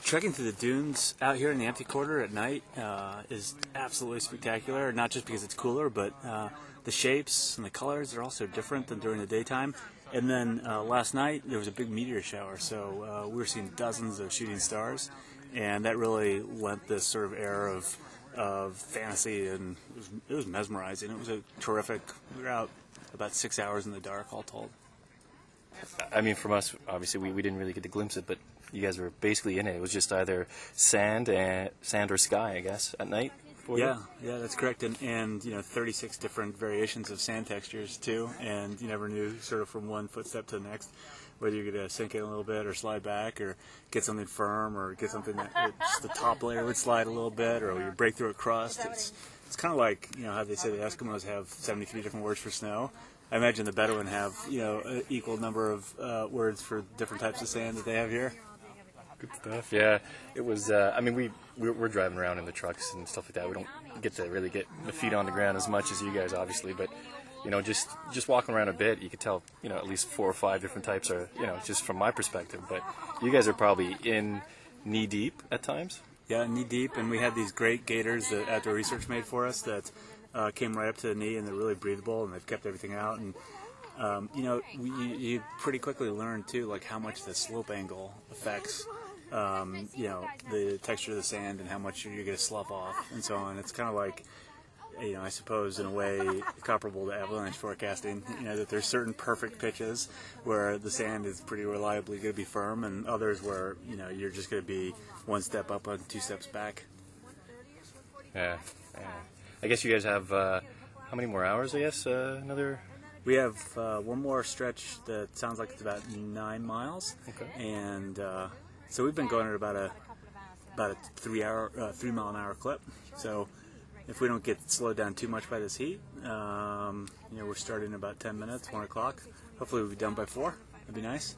Trekking through the dunes out here in the empty quarter at night is absolutely spectacular, not just because it's cooler, but the shapes and the colors are also different than during the daytime. And then last night there was a big meteor shower, so we were seeing dozens of shooting stars, and that really lent this sort of air of fantasy, and it was mesmerizing. It was a terrific. We were out about 6 hours in the dark, all told. I mean, from us, obviously, we didn't really get to glimpse it, but you guys were basically in it. It was just either sand or sky, I guess, at night. Yeah, that's correct. And 36 different variations of sand textures too. And you never knew, sort of from one footstep to the next, whether you're going to sink in a little bit or slide back or get something firm or get something that just the top layer would slide a little bit, or you break through a crust. It's kind of like how they say the Eskimos have 73 different words for snow. I imagine the Bedouin have an equal number of words for different types of sand that they have here. Good stuff. Yeah, it was. I mean, we're driving around in the trucks and stuff like that. We don't get to really get the feet on the ground as much as you guys, obviously. But just walking around a bit, you could tell at least 4 or 5 different types are just from my perspective. But you guys are probably in knee deep at times. Yeah, knee deep, and we had these great gaiters that Outdoor Research made for us that came right up to the knee, and they're really breathable, and they've kept everything out. And you pretty quickly learn too, like how much the slope angle affects the texture of the sand and how much you're going to slough off and so on. It's kind of like, I suppose in a way comparable to avalanche forecasting, that there's certain perfect pitches where the sand is pretty reliably going to be firm, and others where, you're just going to be 1 step up and 2 steps back. Yeah. I guess you guys have, how many more hours, I guess, We have one more stretch that sounds like it's about 9 miles. Okay. And so we've been going at about a 3 mile an hour clip. So if we don't get slowed down too much by this heat, we're starting in about 10 minutes, 1 o'clock. Hopefully we'll be done by 4. That'd be nice.